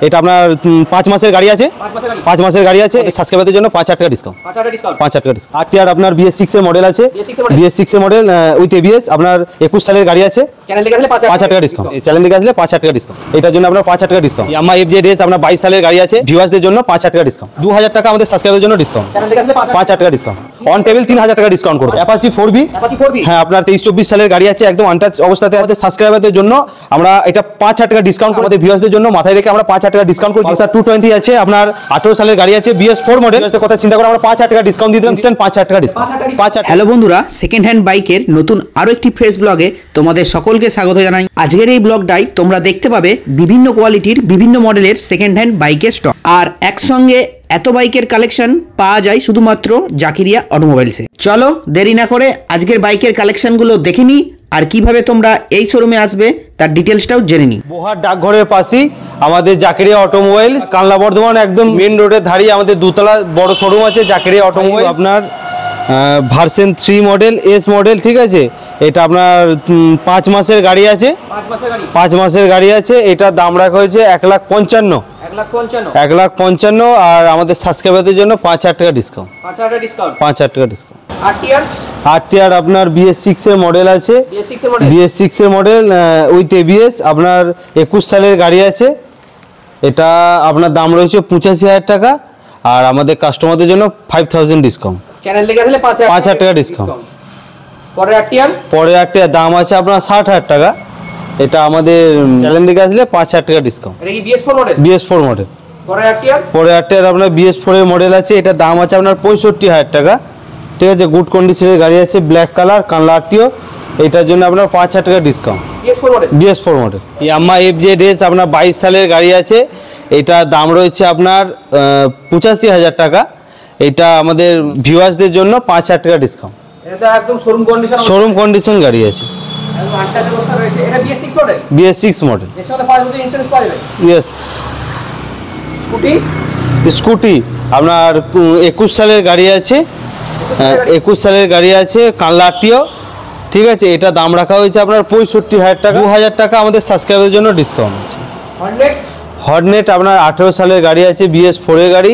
এটা আপনার 5 মাসের গাড়ি আছে, 5 মাসের গাড়ি আছে। সাবস্ক্রাইবারদের জন্য 5,000 টাকা ডিসকাউন্ট, 5,000 টাকা ডিসকাউন্ট। আরটিআর আপনার BS6 এর মডেল আছে, BS6 এর মডেল উইথ ABS, আপনার 21 সালের গাড়ি আছে, চ্যানেল দিকে আসলে 5,000 টাকা ডিসকাউন্ট। এই চ্যানেল দিকে আসলে 5,000 টাকা ডিসকাউন্ট, এটার জন্য আপনার 5,000 টাকা ডিসকাউন্ট। ইয়ামাহা FZ আপনার 22 সালের গাড়ি আছে, ভিউয়ার্সদের জন্য 5,000 টাকা ডিসকাউন্ট, 2,000 টাকা আমাদের সাবস্ক্রাইবারদের জন্য ডিসকাউন্ট, চ্যানেল দিকে আসলে 5,000 টাকা ডিসকাউন্ট। অন টেবিল 3,000 টাকা ডিসকাউন্ট করব। অ্যাপাচি 4B, হ্যাঁ আপনার 23-24 সালের গাড়ি আছে, একদম আনটাচ অবস্থাতে আছে। সাবস্ক্রাইবারদের জন্য আমরা এটা 5,000 টাকা ডিসকাউন্ট করে আমাদের ভিউয়ার্সদের জন্য মাথায় রেখে আমরা 5,000 টাকা ডিসকাউন্ট করি। পালসার 220 আছে, আপনার 18 সালের গাড়ি আছে, BS4 মডেল। কথা চিন্তা করে আমরা 5,000 টাকা ডিসকাউন্ট দিয়ে দিলাম, ইনস্ট্যান্ট 5,000 টাকা ডিসকাউন্ট। হ্যালো বন্ধুরা, সেকেন্ড হ্যান্ড বাইকের নতুন আরো একটি ফ্রেশ ব্লগে তোমাদের সকলকে স্বাগত জানাই। আজকের এই ব্লগটাই তোমরা দেখতে পাবে বিভিন্ন কোয়ালিটির বিভিন্ন মডেলের সেকেন্ড হ্যান্ড বাইকের স্টক, আর একসঙ্গে এত বাইকের কালেকশন পাওয়া যায় শুধুমাত্র জাকিরিয়া অটোমোবাইলসে। চলো দেরি না করে আজকের বাইকের কালেকশনগুলো দেখে নিই, আর কিভাবে তোমরা এই শোরুমে আসবে তার ডিটেলসটাও জেনে নিই। বোহার ডাকঘরের পাশেই আমাদের জাকিরিয়া অটোমোবাইলস, কানলা বর্ধমান একদম মেন রোডের ধারেই আমাদের দুতলা বড় শোরুম আছে জাকিরিয়া অটোমোবাইল। আপনার ভার্সন 3 মডেল, S মডেল, ঠিক আছে। এটা আপনার 5 মাসের গাড়ি আছে, 5 মাসের গাড়ি আছে। এটার দাম রাখা হয়েছে 1,55,000, 1,55,000, আর আমাদের সাবস্ক্রাইবারদের জন্য 5,000 টাকা ডিসকাউন্ট, 5,000 টাকা ডিসকাউন্ট। আরটিআর আপনার BS6 এর মডেল আছে, BS6 এর মডেল উইথ ABS, আপনার 21 সালের গাড়ি আছে। এটা আপনার দাম রয়েছে 85,000 টাকা, আর আমাদের কাস্টমারদের জন্য 5,000 ডিসকাউন্ট, চ্যানেল থেকে আসলে 5,000 টাকা ডিসকাউন্ট। পরে আরটিআর দাম আছে আপনার 60,000 টাকা, এটা আমাদের চ্যানেল থেকে আসলে 5,000 টাকা ডিসকাউন্ট। এটা কি BS4 মডেল। পরে আরটিআর আপনার BS4 এর মডেল আছে, এটা দাম আছে আপনার 65,000 টাকা, ঠিক আছে। গুড কন্ডিশনের গাড়ি আছে, ব্ল্যাক কালার, কানলা আরটিও। এটার জন্য আপনার 5,000 টাকা discount, BS4 model. Yamaha FZ আপনার 22 সালের গাড়ি আছে, এটা দাম রয়েছে আপনার 85,000 টাকা। এটা আমাদের ভিউয়ার্সদের জন্য 5,000 টাকা ডিসকাউন্ট। এটা একদম শোরুম কন্ডিশন গাড়ি আছে, এটা BS6 মডেল। এর সাথে 5 বছর ইন্স্যুরেন্স পাওয়া যাবে। ইয়েস। স্কুটি আপনার 21 সালের গাড়ি আছে, 21 সালের গাড়ি আছে, কানলা আরটিও, ঠিক আছে। এটা দাম রাখা হয়েছে আপনার 65,000 টাকা, 2,000 টাকা আমাদের সাবস্ক্রাইবারের জন্য ডিসকাউন্ট আছে। হর্নেট আপনার 18 সালের গাড়ি আছে, BS4 এর গাড়ি,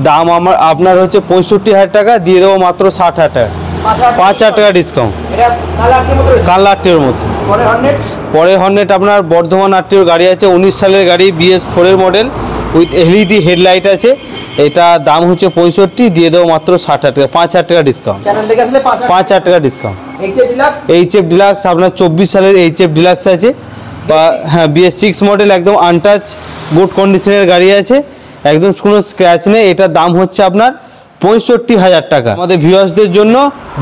দাম আপনার হচ্ছে 65,000 টাকা, দিয়ে দেবো মাত্র 60,000 টাকা, 5,000 টাকা ডিসকাউন্ট, কানলা আরটিওর মধ্যে। পরে হর্নেট আপনার বর্ধমান আরটিওর গাড়ি আছে, 19 সালের গাড়ি, BS4 এর মডেল উইথ LED হেডলাইট আছে। এটা দাম হচ্ছে 65, দিয়ে দেবো মাত্র 60,000 টাকা, 5,000 টাকা ডিসকাউন্ট, 5,000 টাকা ডিসকাউন্ট। HF ডিলাক্স আপনার 24 সালের HF ডিলাক্স আছে, বা হ্যাঁ BS6 মডেল, একদম আনটাচ গুড কন্ডিশনের গাড়ি আছে, একদম কোনো স্ক্র্যাচ নেই। এটার দাম হচ্ছে আপনার 65,000 টাকা, আমাদের ভিউয়ার্সদের জন্য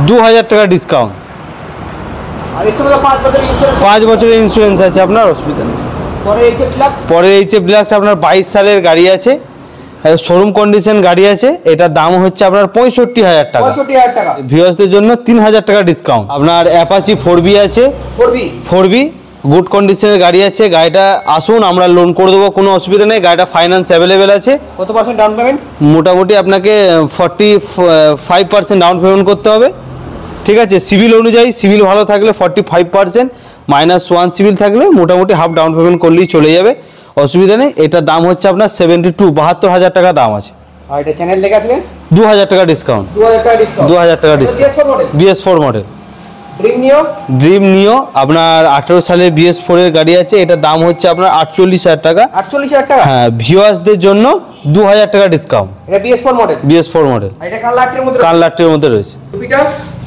2,000 টাকা ডিসকাউন্ট। 5 বছরের ইন্স্যুরেন্স আছে, আপনার অসুবিধা নেই। পরে HF ডিলাক্স আপনার 22 সালের গাড়ি আছে, শোরুম কন্ডিশন গাড়ি আছে। এটার দাম হচ্ছে আপনার 65,000 টাকা, ভিউয়ার্সদের জন্য 3,000 টাকা ডিসকাউন্ট। আপনার অ্যাপাচি 4B আছে, 4B গুড কন্ডিশনের গাড়ি আছে। গাড়িটা আসুন, আমরা লোন করে দেবো, কোনো অসুবিধা নেই। গাড়িটা ফাইন্যান্স অ্যাভেলেবেল আছে। কত পার্সেন্ট ডাউন পেমেন্ট? মোটামুটি আপনাকে 45% ডাউন পেমেন্ট করতে হবে, ঠিক আছে। সিভিল অনুযায়ী, সিভিল ভালো থাকলে 45%, -1 সিভিল থাকলে মোটামুটি হাফ ডাউন পেমেন্ট করলেই চলে যাবে, অসুবিধা নেই। এটার দাম হচ্ছে আপনার 72,000 টাকা দাম আছে। আর এটা চ্যানেল দেখে আসলে 2,000 টাকা ডিসকাউন্ট, 2,000 টাকা ডিসকাউন্ট। BS4 model. ড্রিম নিও আপনার 18 সালের BS4 এর গাড়ি আছে, এটার দাম হচ্ছে আপনার 48,000 টাকা, 48,000 টাকা, হ্যাঁ। ভিউয়ার্সদের জন্য 2,000 টাকা ডিসকাউন্ট। এটা BS4 মডেল। এটা কানলা আরটিওর মধ্যে রয়েছে।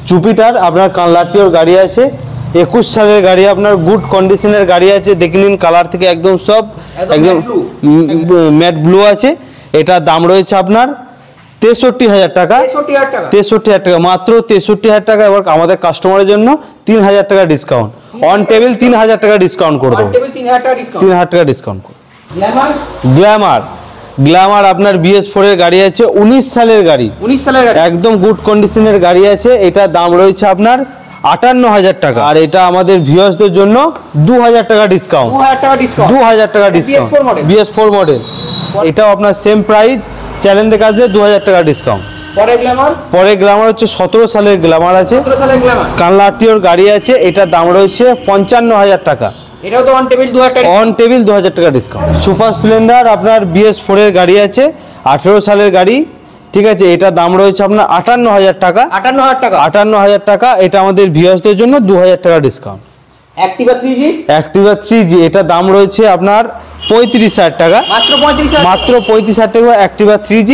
জুপিটার আপনার কানলা আরটিওর গাড়ি আছে, 21 সালের গাড়ি, আপনার গুড কন্ডিশনের গাড়ি আছে। দেখে নিন, কালার থেকে একদম সব একদম ম্যাট ব্লু আছে। এটার দাম রয়েছে আপনার 63,000 টাকা, 63,000 টাকা, মাত্র 63,000 টাকা। এবার আমাদের কাস্টমারের জন্য 3,000 টাকা ডিসকাউন্ট, অন টেবিল 3,000 টাকা ডিসকাউন্ট করে দেবো, 3,000 টাকা ডিসকাউন্ট। গ্ল্যামার আপনার BS4 এর গাড়ি আছে, 19 সালের গাড়ি, একদম গুড কন্ডিশনের গাড়ি আছে। এটার দাম রয়েছে আপনার 58,000 টাকা, আর এটা আমাদের ভিউয়ার্সদের জন্য 2,000 টাকা ডিসকাউন্ট, 2,000 টাকা ডিসকাউন্ট। BS4 মডেল, এটাও আপনার সেম প্রাইস, চ্যালেঞ্জ দেখে আসলে 2,000 টাকা ডিসকাউন্ট। পরে গ্ল্যামার হচ্ছে 17 সালের গ্ল্যামার আছে, কানলা আরটিওর গাড়ি আছে। এটার দাম রয়েছে 55,000 টাকা, এটাও তো অন টেবিল 2000 টাকা। অন টেবিল 2000 টাকা ডিসকাউন্ট। সুপার স্প্লেন্ডার আপনার BS4 এর গাড়ি আছে, 18 সালের গাড়ি, ঠিক আছে। এটা দাম রয়েছে আপনার 58,000 টাকা। 58,000 টাকা। 58,000 টাকা। এটা আমাদের ভিউয়ার্সদের জন্য 2000 টাকা discount. Activa 3G, Activa 3G এটা দাম রয়েছে আপনার 35,000 টাকা। মাত্র 35,000, মাত্র 35,000 টাকা অ্যাক্টিভা 3G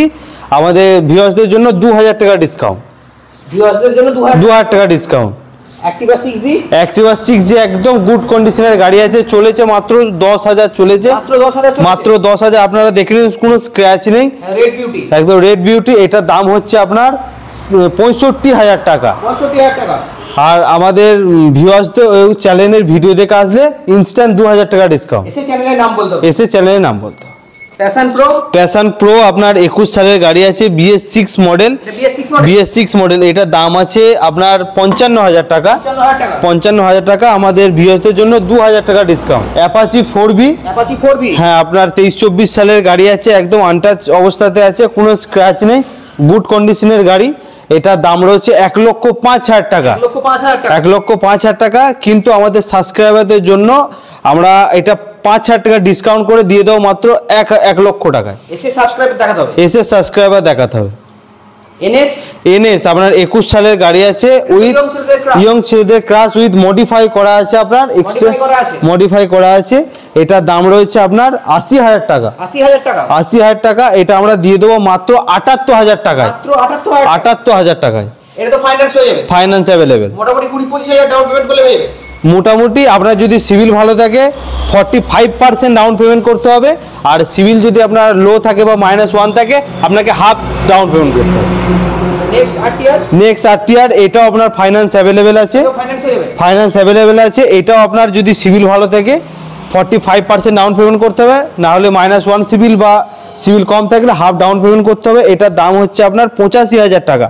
আমাদের ভিউয়ার্সদের জন্য 2000 টাকা ডিসকাউন্ট। ভিউয়ার্সদের জন্য 2000 টাকা discount. Activa 6G, Activa 6G একদম গুড কন্ডিশনের গাড়ি আছে, চলেছে মাত্র 10,000 চলেছে, মাত্র 10,000, মাত্র 10,000। আপনারা দেখে নিন কোনো স্ক্র্যাচ নেই, রেড বিউটি, একদম রেড বিউটি। এটার দাম হচ্ছে আপনার 65,000 টাকা। 65,000 টাকা। আর আমাদের ভিউয়ার্সদের চ্যানেলের ভিডিও দেখে আসলে ইনস্ট্যান্ট 2000 টাকা ডিসকাউন্ট। এসে চ্যানেলের নাম বলতে হবে। এসে চ্যানেলের নাম বলতে হবে। প্যাশন প্রো, প্যাশন প্রো আপনার 21 সালের গাড়ি আছে, BS6 মডেল। এটা BS6 মডেল, BS6 মডেল এটার দাম আছে আপনার 55,000 টাকা। 55,000 টাকা। 55,000 টাকা আমাদের ভিউয়ার্সদের জন্য 2000 টাকা discount. Apache 4B, Apache 4B, হ্যাঁ আপনার 23-24 সালের গাড়ি আছে, একদম আনটাচ অবস্থাতে আছে, কোনো স্ক্র্যাচ নেই, গুড কন্ডিশনের গাড়ি। এটার দাম রয়েছে 1,05,000 টাকা। 1,05,000 টাকা। 1,05,000 টাকা। কিন্তু আমাদের সাবস্ক্রাইবারদের জন্য আমরা এটা 5,000 টাকা ডিসকাউন্ট করে দিয়ে দেবো মাত্র 1 লক্ষ টাকায়। এসে সাবস্ক্রাইব দেখাতে হবে। এসে সাবস্ক্রাইবার দেখাতে হবে। NS আপনার 21 সালের গাড়ি আছে, উইথ ইয়ং ছেলেদের ক্রাশ উইথ মডিফাই করা আছে, আপনার মডিফাই করা আছে। এটার দাম রয়েছে আপনার 80,000 টাকা। 80,000 টাকা। 80,000 টাকা। এটা আমরা দিয়ে দেবো মাত্র 78,000 টাকায়। মাত্র 78,000, 78,000 টাকায়। এটা তো ফাইন্যান্স হয়ে যাবে, ফাইন্যান্স অ্যাভেলেবেল। মোটামুটি 20-25,000 ডাউন পেমেন্ট করলে হয়ে যাবে। মোটামুটি আপনার যদি সিভিল ভালো থাকে 45% ডাউন পেমেন্ট করতে হবে, আর সিভিল যদি আপনার লো থাকে বা -1 থাকে আপনাকে হাফ ডাউন পেমেন্ট করতে হবে। নেক্সট RTR এটাও আপনার ফাইন্যান্স অ্যাভেলেবেল আছে, ফাইন্যান্স অ্যাভেলেবেল আছে। এটাও আপনার যদি সিভিল ভালো থাকে 45% ডাউন পেমেন্ট করতে হবে, না হলে -1 সিভিল বা সিভিল কম থাকলে হাফ ডাউন পেমেন্ট করতে হবে। এটার দাম হচ্ছে আপনার 85,000 টাকা।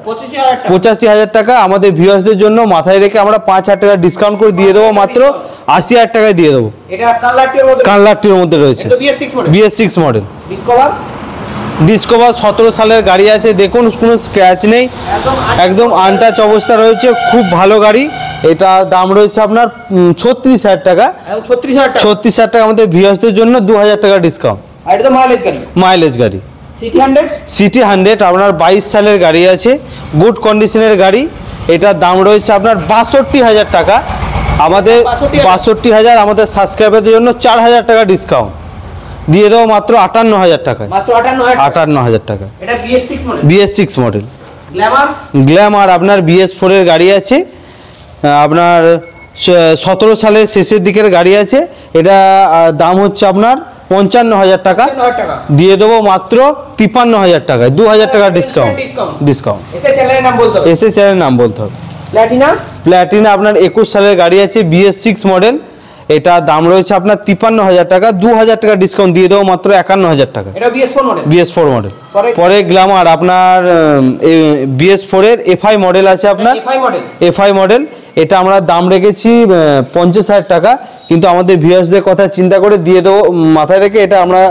85,000 টাকা আমাদের ভিউয়ার্সদের জন্য মাথায় রেখে আমরা 5,000 টাকা ডিসকাউন্ট করে দিয়ে দেবো, মাত্র 80,000 টাকায় দিয়ে দেবো। এটা কানলাটির মধ্যে রয়েছে, BS6 মডেল। ডিসকভার 17 সালের গাড়ি আছে, দেখুন কোনো স্ক্র্যাচ নেই, একদম আনটাচ অবস্থা রয়েছে, খুব ভালো গাড়ি। এটা দাম রয়েছে আপনার 36,000 টাকা। 36,000 টাকা আমাদের ভিউয়ার্সদের জন্য 2,000 টাকা ডিসকাউন্ট। এটা তো মাইলেজ গাড়ি। সিটি 100 আপনার 22 সালের গাড়ি আছে, গুড কন্ডিশনের গাড়ি। এটার দাম রয়েছে আপনার 62,000 টাকা। আমাদের 62,000 আমাদের সাবস্ক্রাইবারদের জন্য 4,000 টাকা ডিসকাউন্ট দিয়ে দেবো মাত্র 58,000 টাকায়। 58,000 টাকা। এটা BS6 মডেল। গ্ল্যামার আপনার BS4 এর গাড়ি আছে, আপনার 17 সালের শেষের দিকের গাড়ি আছে। এটা দাম হচ্ছে আপনার 55,000 টাকা, দিয়ে দেবো মাত্র 53,000 টাকায়। 2,000 টাকা ডিসকাউন্ট। এসে চ্যানেলের নাম বলতে হবে। প্ল্যাটিনা আপনার 21 সালের গাড়ি আছে, BS6 মডেল। এটা দাম রয়েছে আপনার 53,000 টাকা। 2,000 টাকা ডিসকাউন্ট দিয়ে দেবো মাত্র 51,000 টাকা। BS4 model. পরে গ্ল্যামার আপনার BS4 এর FI মডেল আছে, আপনার FI মডেল। এটা আমরা দাম রেখেছি 50,000 টাকা, কিন্তু আমাদের ভিউয়ার্সদের কথা চিন্তা করে দিয়ে দেবো মাথায় রেখে এটা আমরা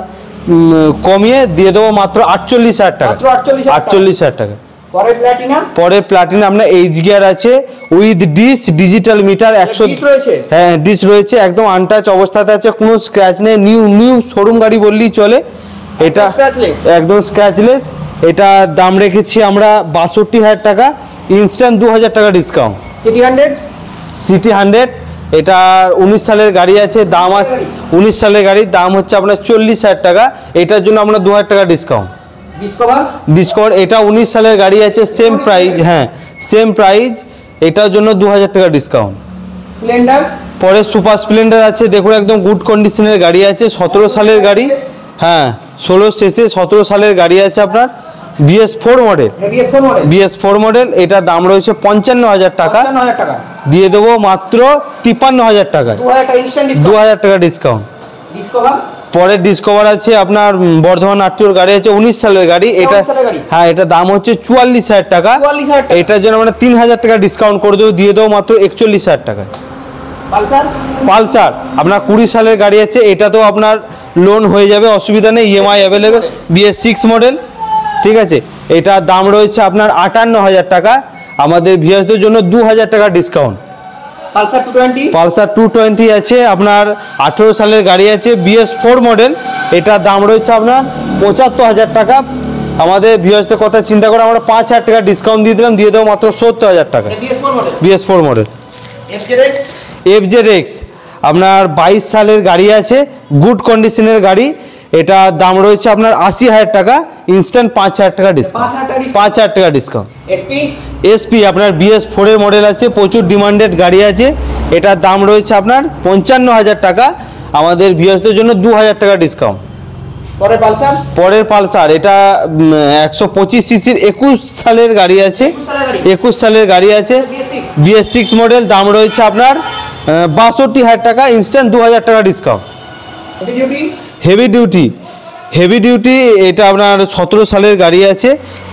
কমিয়ে দিয়ে দেবো মাত্র 48,000 টাকা। 48,000 টাকা। পরে প্লাটিনা আপনার এইচ গিয়ার আছে উইথ ডিজিটাল মিটার 100। হ্যাঁ ডিস রয়েছে, একদম আনটাচ অবস্থাতে আছে, কোনো স্ক্র্যাচ নেই, নিউ শোরুম গাড়ি বললেই চলে। এটা একদম স্ক্র্যাচলেস। এটা দাম রেখেছি আমরা 62,000 টাকা, ইনস্ট্যান্ট 2,000 টাকা ডিসকাউন্ট। সিটি 100 এটা 19 সালের গাড়ি আছে, দাম আছে 19 সালের গাড়ি, দাম হচ্ছে আপনার 40,000 টাকা। এটার জন্য আমরা 2,000 টাকা ডিসকাউন্ট। ডিসকভার এটা 19 সালের গাড়ি আছে, সেম প্রাইস, হ্যাঁ সেম প্রাইস, এটার জন্য 2,000 টাকা ডিসকাউন্ট। পরে সুপার স্প্লেন্ডার আছে, দেখুন একদম গুড কন্ডিশনের গাড়ি আছে, 17 সালের গাড়ি, হ্যাঁ 16 শেষে 17 সালের গাড়ি আছে আপনার, BS4 মডেল। BS4 model. এটা দাম রয়েছে 55,000 টাকা, দিয়ে দেবো মাত্র 53,000 টাকা। 2,000 টাকা ডিসকাউন্ট। পরে ডিসকভার আছে আপনার বর্ধমান RTOর গাড়ি আছে, 19 সালের গাড়ি। এটা হ্যাঁ এটা দাম হচ্ছে 44,000 টাকা। এটার জন্য আমরা 3,000 টাকা ডিসকাউন্ট করে দেবো, দিয়ে দেবো মাত্র 41,000 টাকা। পালসার আপনার 20 সালের গাড়ি আছে, এটাতেও আপনার লোন হয়ে যাবে, অসুবিধা নেই, EMI অ্যাভেলেবেল। BS6 মডেল, ঠিক আছে। এটার দাম রয়েছে আপনার 58,000 টাকা। আমাদের ভিউয়ার্সদের জন্য 2,000 টাকা ডিসকাউন্ট। পালসার 220 পালসার 220 আছে আপনার 18 সালের গাড়ি আছে BS4 মডেল, এটার দাম রয়েছে আপনার 75,000 টাকা। আমাদের ভিউয়ার্সদের কথা চিন্তা করে আমরা 5,000 টাকা ডিসকাউন্ট দিয়ে দিলাম, দিয়ে দেবো মাত্র 70,000 টাকা। BS4 model BS4 model FZX FZX আপনার 22 সালের গাড়ি আছে, গুড কন্ডিশনের গাড়ি, এটা দাম রয়েছে আপনার 80,000 টাকা, ইনস্ট্যান্ট 5,000 টাকা ডিসকাউন্ট, 5,000 টাকা ডিসকাউন্ট। SP আপনার BS4 এর মডেল আছে, প্রচুর ডিমান্ডেড গাড়ি আছে, এটার দাম রয়েছে আপনার 55,000 টাকা, আমাদের ভিউয়ার্সদের জন্য 2,000 টাকা ডিসকাউন্ট। পরের পালসার এটা 125 সিসির 21 সালের গাড়ি আছে, 21 সালের গাড়ি আছে BS6 মডেল, দাম রয়েছে আপনার 62,000 টাকা, ইনস্ট্যান্ট 2,000 টাকা ডিসকাউন্ট। হেভি ডিউটি এটা আপনার 17 সালের গাড়ি আছে,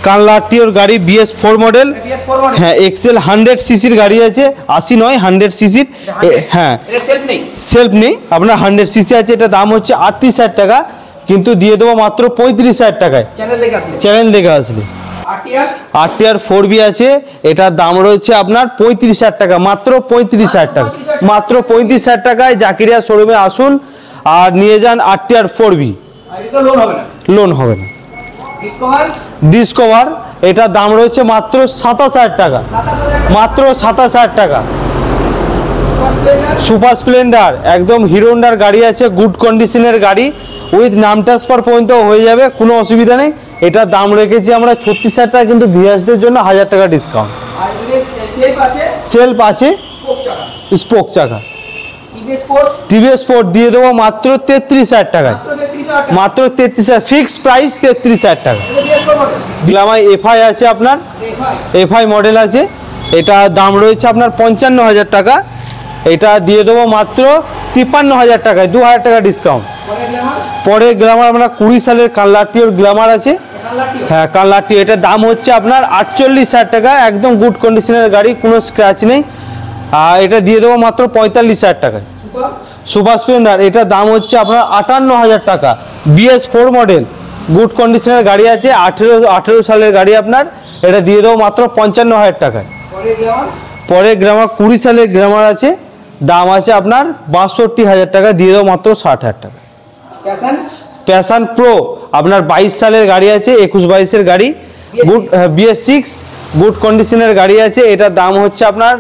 কানলাটিওর গাড়ি BS4 মডেল, হ্যাঁ এক্সেল 100 সিসির গাড়ি আছে, 80 নয় 100 সিসির, হ্যাঁ সেলফ নেই আপনার 100 সিসি আছে, এটা দাম হচ্ছে 38,000 টাকা, কিন্তু দিয়ে দেবো মাত্র 35,000 টাকায়, চ্যানেল দেখে আসলে। RTR 4B আছে, এটার দাম রয়েছে আপনার 35,000 টাকা, মাত্র 35,000 টাকা, মাত্র 35,000 টাকায় জাকিরিয়া শোরুমে আসুন আর নিয়ে যান RTR 4B, লোন হবে না। ডিসকভার এটার দাম রয়েছে মাত্র 27,000 টাকা, মাত্র 27,000 টাকা। সুপার স্প্লেন্ডার একদম হিরো হোন্ডার গাড়ি আছে, গুড কন্ডিশনের গাড়ি, উইথ নাম ট্রান্সফার পর্যন্ত হয়ে যাবে, কোনো অসুবিধা নেই। এটার দাম রেখেছি আমরা 36,000 টাকা, কিন্তু ভিউয়ার্সদের জন্য 1,000 টাকা ডিসকাউন্ট। সেলফ আছে, স্পোক চাকা, TVS Sport দিয়ে দেবো মাত্র 33,000 টাকায়, মাত্র 33,000, ফিক্স প্রাইস 33,000 টাকা। গ্ল্যামার FI আছে আপনার, FI মডেল আছে, এটা দাম রয়েছে আপনার 55,000 টাকা, এটা দিয়ে দেবো মাত্র 53,000 টাকায়, 2,000 টাকা ডিসকাউন্ট। পরে গ্ল্যামার আমরা 20 সালের কানলাটিওর গ্ল্যামার আছে, হ্যাঁ কানলাটিও, এটার দাম হচ্ছে আপনার 48,000 টাকা, একদম গুড কন্ডিশনের গাড়ি, কোনো স্ক্র্যাচ নেই, আর এটা দিয়ে দেবো মাত্র 45,000 টাকায়। সুপার স্প্লেন্ডার এটার দাম হচ্ছে আপনার 58,000 টাকা, BS4 মডেল, গুড কন্ডিশনের গাড়ি আছে, 18 সালের গাড়ি আপনার, এটা দিয়ে দেবো মাত্র 55,000 টাকায়। পরে গ্ল্যামার 20 সালের গ্ল্যামার আছে, দাম আছে আপনার 62,000 টাকা, দিয়ে দেবো মাত্র 60,000 টাকা। প্যাশন প্রো আপনার 22 সালের গাড়ি আছে, 21-22-এর গাড়ি, গুড BS6 গুড কন্ডিশনের গাড়ি আছে, এটার দাম হচ্ছে আপনার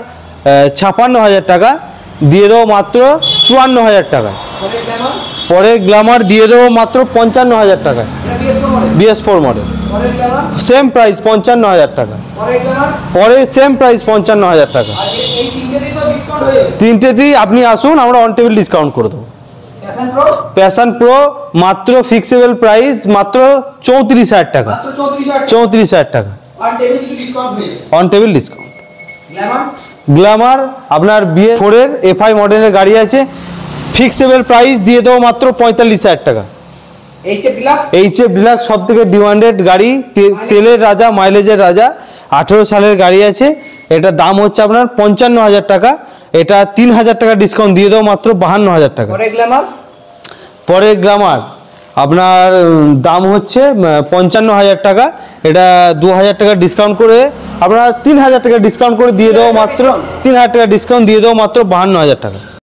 56,000 টাকা, দিয়ে দেবো মাত্র 54,000 টাকা। পরে গ্ল্যামার দিয়ে দেবো মাত্র 55,000 টাকায়, BS4 মডেল, সেম প্রাইস 55,000 টাকা। পরে সেম প্রাইস 55,000 টাকা, তিনটেতেই আপনি আসুন, আমরা অন টেবিল ডিসকাউন্ট করে দেবো। প্যাশন প্রো মাত্র ফিক্সেবল প্রাইস মাত্র 34,000 টাকা, 34,000 টাকা, অন টেবিল ডিসকাউন্ট। গ্ল্যামার আপনার BS4 এর FI মডেলের গাড়ি আছে, ফিক্সেবল প্রাইস দিয়ে দেবো মাত্র 45,000 টাকা। HF ডিলাক্স সব থেকে ডিমান্ডেড গাড়ি, তেলের রাজা, মাইলেজের রাজা, 18 সালের গাড়ি আছে, এটার দাম হচ্ছে আপনার 55,000 টাকা, এটা 3,000 টাকা ডিসকাউন্ট দিয়ে দেবো মাত্র 52,000 টাকা। পরে গ্ল্যামার আপনার দাম হচ্ছে 55,000 টাকা, এটা 2,000 টাকা ডিসকাউন্ট করে আপনার 3,000 টাকা ডিসকাউন্ট করে দিয়ে দেবো মাত্র 3,000 টাকা ডিসকাউন্ট দিয়ে দেবো মাত্র 52,000 টাকা।